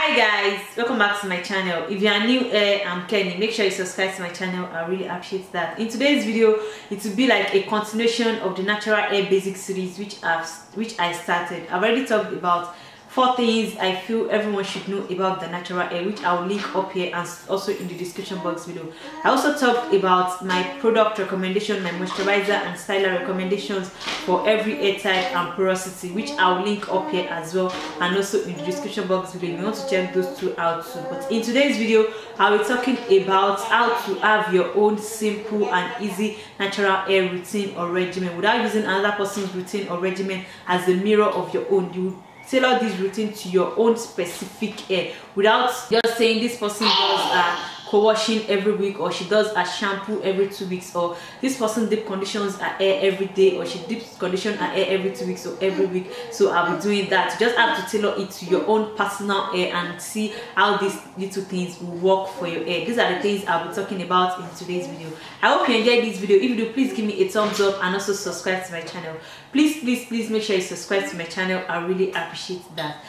Hi guys, welcome back to my channel. If you are new here, I'm Kenny. Make sure you subscribe to my channel. I really appreciate that. In today's video, it will be like a continuation of the natural hair basic series which I started. I've already talked about 4 things I feel everyone should know about the natural hair, which I'll link up here and also in the description box below. I also talked about my product recommendation, my moisturizer and styler recommendations for every hair type and porosity, which I'll link up here as well and also in the description box below if you want to check those 2 out too. But in today's video, I'll be talking about how to have your own simple and easy natural hair routine or regimen without using another person's routine or regimen as a mirror of your own. You tailor this routine to your own specific hair without just saying this person does co-washing every week, or she does a shampoo every 2 weeks, or this person deep conditions her hair every day, or she deep condition her hair every 2 weeks or every week. So I'll be doing that. You just have to tailor it to your own personal hair and see how these little things will work for your hair. These are the things I'll be talking about in today's video. I hope you enjoyed this video. If you do, please give me a thumbs up and also subscribe to my channel. Please make sure you subscribe to my channel. I really appreciate that.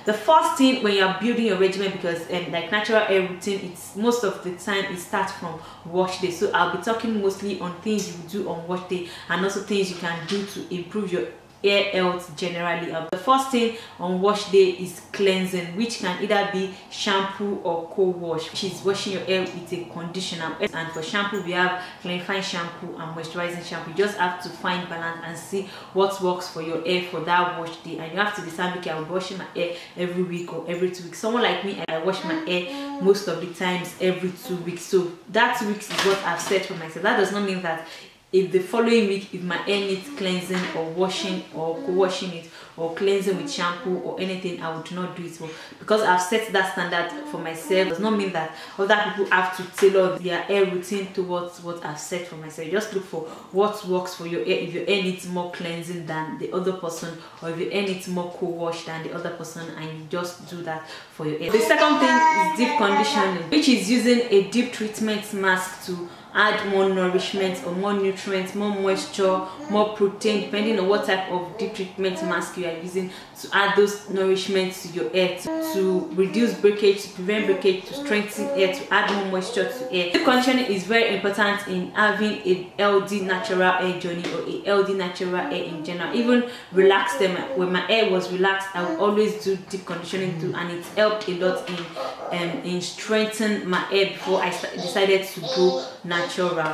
The first thing when you're building your regimen, because like natural hair routine, it's most of the time it starts from wash day. So I'll be talking mostly on things you do on wash day and also things you can do to improve your hair health generally. The first thing on wash day is cleansing, which can either be shampoo or co-wash, which is washing your hair with a conditioner. And for shampoo, we have clarifying shampoo and moisturizing shampoo. You just have to find balance and see what works for your hair for that wash day, and you have to decide, okay, I'll be washing my hair every week or every 2 weeks. Someone like me, I wash my hair most of the times every 2 weeks, so that 2 weeks is what I've set for myself. That does not mean that if the following week, if my hair needs cleansing or washing or co-washing it or cleansing with shampoo or anything, I would not do it. Well, because I've set that standard for myself, does not mean that other people have to tailor their hair routine towards what I've set for myself. Just look for what works for your hair. If your hair needs more cleansing than the other person, or if your hair needs more co-wash than the other person, and you just do that for your hair. The second thing is deep conditioning, which is using a deep treatment mask to add more nourishment or more nutrients, more moisture, more protein, depending on what type of deep treatment mask you are using, to add those nourishments to your hair, to reduce breakage, to prevent breakage, to strengthen hair, to add more moisture to hair. Deep conditioning is very important in having a healthy natural hair journey or a healthy natural hair in general. Even relax them. When my hair was relaxed, I would always do deep conditioning too, and it helped a lot in strengthening my hair before I decided to go natural.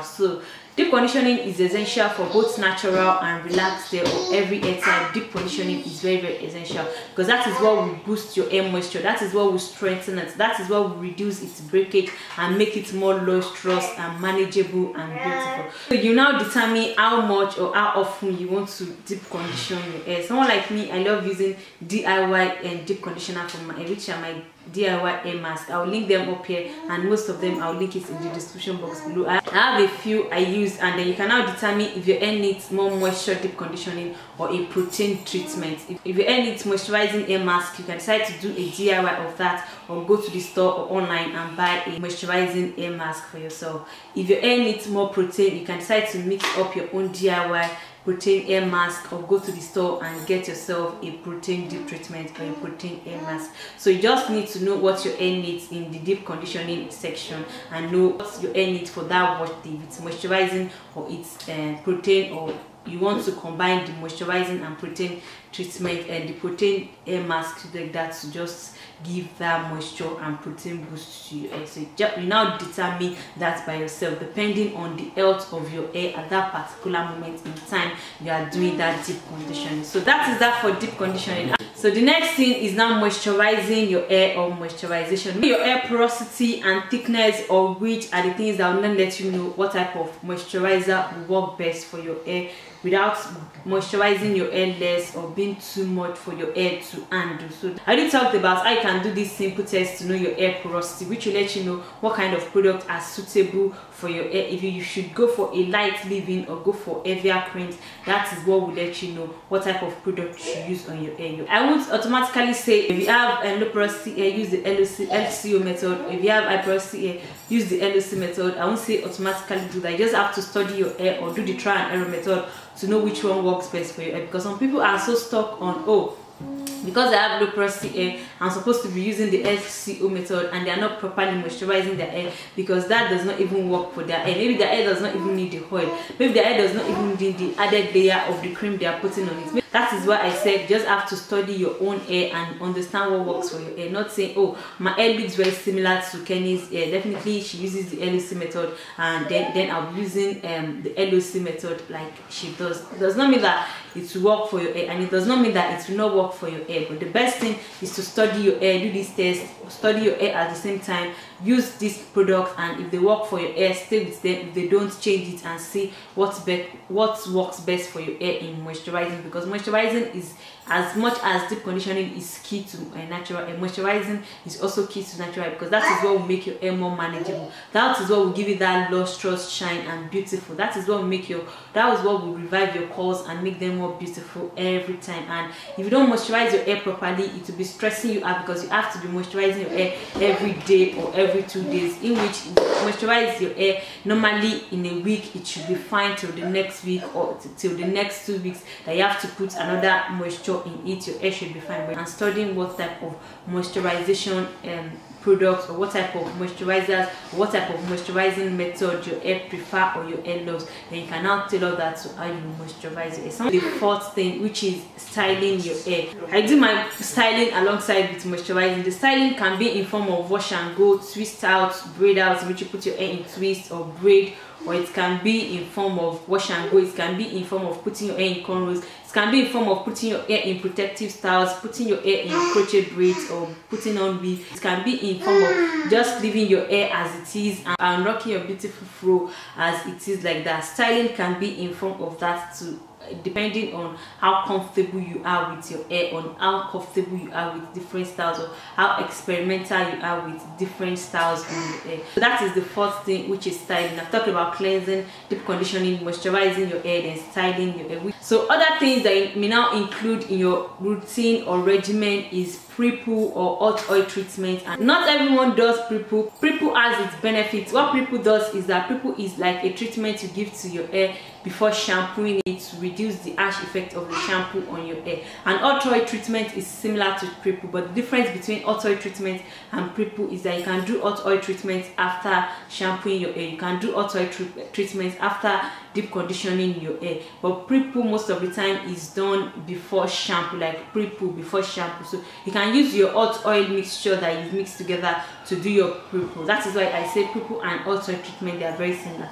So deep conditioning is essential for both natural and relaxed hair or every hair type. Deep conditioning is very essential because that is what will boost your hair moisture, that is what will strengthen it, that is what will reduce its breakage and make it more lustrous and manageable and beautiful. So you now determine how much or how often you want to deep condition your hair. Someone like me, I love using DIY and deep conditioner for my hair, which are my DIY hair mask. I'll link them up here, and most of them I'll link it in the description box below. I have a few I use, and then you can now determine if your hair needs more moisture deep conditioning or a protein treatment. If your hair needs moisturizing hair mask, you can decide to do a DIY of that, or go to the store or online and buy a moisturizing hair mask for yourself. If your hair needs more protein, you can decide to mix up your own DIY protein hair mask, or go to the store and get yourself a protein deep treatment or a protein hair mask. So you just need to know what your hair needs in the deep conditioning section and know what your hair needs for that wash day. If it's moisturizing or it's protein, or you want to combine the moisturizing and protein treatment and the protein hair mask like that to just give that moisture and protein boost to your hair. So you now determine that by yourself depending on the health of your hair at that particular moment in time you are doing that deep conditioning. So that is that for deep conditioning. So the next thing is now moisturizing your hair or moisturization. Your hair porosity and thickness, or which are the things that will not let you know what type of moisturizer will work best for your hair without moisturizing your hair less or being too much for your hair to handle. So I already talked about how you can do this simple test to know your hair porosity, which will let you know what kind of product are suitable for your hair. If you should go for a light leave-in or go for heavier creams, that is what will let you know what type of product you should use on your hair. I won't automatically say if you have low porosity hair, use the LCO method. If you have high porosity hair, use the LOC method. I won't say automatically do that. You just have to study your hair or do the trial and error method to know which one works best for your hair, because some people are so stuck on, oh, because I have low porosity hair, I'm supposed to be using the LCO method, and they are not properly moisturizing their hair, because that does not even work for their hair. Maybe their hair does not even need the oil. Maybe their hair does not even need the added layer of the cream they are putting on it. That is why I said you just have to study your own hair and understand what works for your hair. Not saying, oh, my hair looks very similar to Kenny's hair. Definitely she uses the LOC method, and then I'll be using the LOC method like she does. It does not mean that it will work for your hair, and it does not mean that it will not work for your hair. But the best thing is to study your hair, do this test, study your hair at the same time, use these products, and if they work for your hair, stay with them. If they don't, change it and see what works best for your hair in moisturizing, because moisturizing is, as much as deep conditioning is key to natural hair, moisturizing is also key to natural hair, because that is what will make your hair more manageable. That is what will give you that lustrous shine and beautiful. That is what will make that is what will revive your curls and make them more beautiful every time. And if you don't moisturize your hair properly, it will be stressing you out, because you have to be moisturizing your hair every day or every 2 days, in which you moisturize your hair normally in a week, it should be fine till the next week or till the next 2 weeks that you have to put another moisture in it. Your hair should be fine. And studying what type of moisturization products, or what type of moisturizers, or what type of moisturizing method your hair prefer or your hair loves, then you can now tailor that to how you moisturize your hair. The fourth thing, which is styling your hair. I do my styling alongside with moisturizing. The styling can be in form of wash and go, twist out, braid out, in which you put your hair in twist or braid, or it can be in form of wash and go. It can be in form of putting your hair in cornrows. It can be in form of putting your hair in protective styles, putting your hair in crochet braids, or putting on weave. It can be in form of just leaving your hair as it is and rocking your beautiful fro as it is, like that. Styling can be in form of that too, depending on how comfortable you are with your hair, on how comfortable you are with different styles, or how experimental you are with different styles on your hair. So that is the fourth thing, which is styling. I've talked about cleansing, deep conditioning, moisturizing your hair, then styling your hair. So other things that you may now include in your routine or regimen is pre-poo or hot oil treatment. And not everyone does pre-poo. Pre-poo has its benefits. What pre-poo does is that pre-poo is like a treatment you give to your hair before shampooing it to reduce the harsh effect of the shampoo on your hair. And hot oil treatment is similar to pre-poo, but the difference between hot oil treatment and pre-poo is that you can do hot oil treatment after shampooing your hair. You can do hot oil treatment after deep conditioning your hair, but pre-poo most of the time is done before shampoo, like pre-poo before shampoo. So you can use your hot oil mixture that you've mixed together to do your pre-poo. That is why I say pre-poo and hot oil treatment, they are very similar.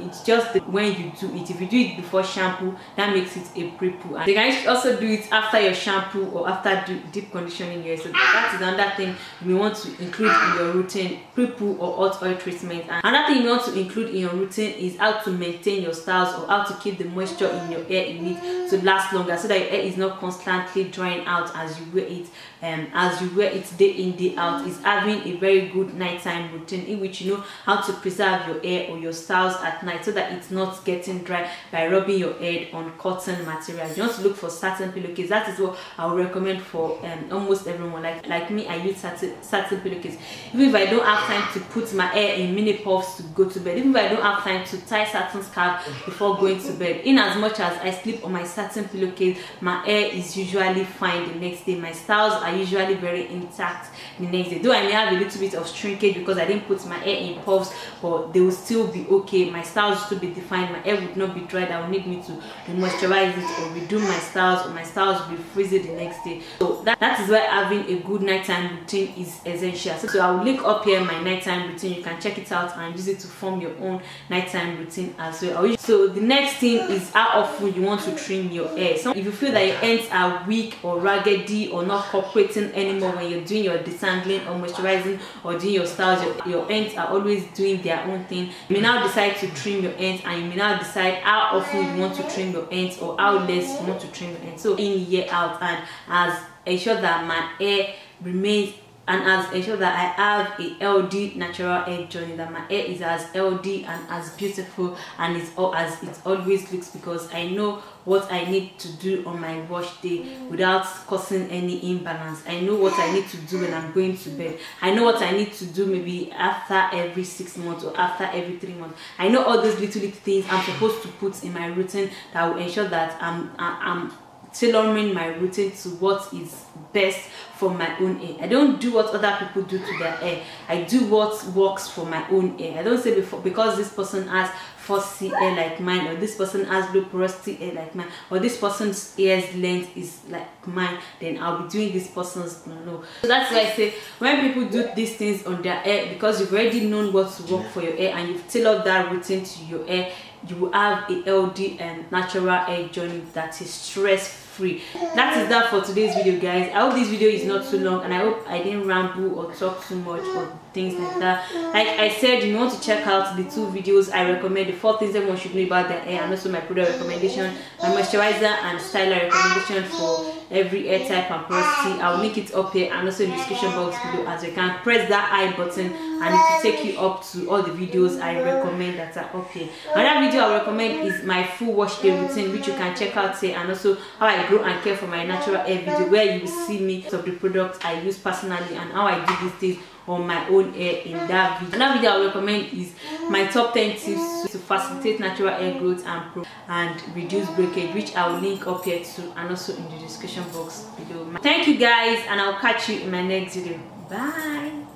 It's just when you do it. If you do it before shampoo, that makes it a pre-poo. And you can also do it after your shampoo or after deep conditioning your hair. So that is another thing you want to include in your routine, pre-poo or hot oil treatment. And another thing you want to include in your routine is how to maintain your styles, or how to keep the moisture in your hair in it to last longer, so that your hair is not constantly drying out as you wear it. As you wear it day in, day out. Is having a very good nighttime routine, in which you know how to preserve your hair or your styles at night, so that it's not getting dry by rubbing your head on cotton material. You want to look for satin pillowcase. That is what I would recommend for almost everyone. Like me, I use satin pillowcase. Even if I don't have time to put my hair in mini puffs to go to bed, even if I don't have time to tie satin scarf before going to bed, in as much as I sleep on my satin pillowcase, my hair is usually fine the next day. My styles are usually very intact the next day. Though I may have a little bit of shrinkage because I didn't put my hair in puffs, but they will still be okay. My styles will still be defined. My hair would not be dry that will need me to moisturize it or redo my styles, or my styles will be frizzy the next day. So that is why having a good nighttime routine is essential. So I will link up here my nighttime routine. You can check it out and use it to form your own nighttime routine as well. So the next thing is how often you want to trim your hair. So if you feel that your ends are weak or raggedy or not cooperating anymore when you're doing your detangling or moisturizing or doing your styles, your ends are always doing their own thing, you may now decide to trim your ends, and you may now decide how often you want to trim your ends or how less you want to trim your ends. So in, year out, and as ensure that my hair remains and as ensure that I have a healthy natural hair journey, that my hair is as healthy and as beautiful and it's all as it always looks, because I know what I need to do on my wash day without causing any imbalance. I know what I need to do when I'm going to bed. I know what I need to do maybe after every 6 months or after every 3 months. I know all those little things I'm supposed to put in my routine that will ensure that I'm tailoring my routine to what is best for my own hair. I don't do what other people do to their hair. I do what works for my own hair. I don't say because this person has fussy hair like mine, or this person has low porosity hair like mine, or this person's hair's length is like mine, then I'll be doing this person's. No. So that's why I say when people do these things on their hair, because you've already known what to work for your hair and you've tailored that routine to your hair, you will have a healthy and natural hair journey that is stress-free. That is that for today's video, guys. I hope this video is not too long, and I hope I didn't ramble or talk too much or things like that. Like I said, you want to check out the 2 videos I recommend, the 4 things everyone should know about their hair, and also my product recommendation, my moisturizer and styler recommendation for every hair type and porosity. I'll link it up here and also in the description box below, as you can press that I button and it will take you up to all the videos I recommend that are up here. Another video I recommend is my full wash day routine, which you can check out here, and also how I grow and care for my natural hair video, where you will see me of the products I use personally and how I do these things on my own hair in that video. Another video I recommend is my top 10 tips to facilitate natural hair growth and reduce breakage, which I will link up here too and also in the description box below. Thank you guys, and I'll catch you in my next video. Bye.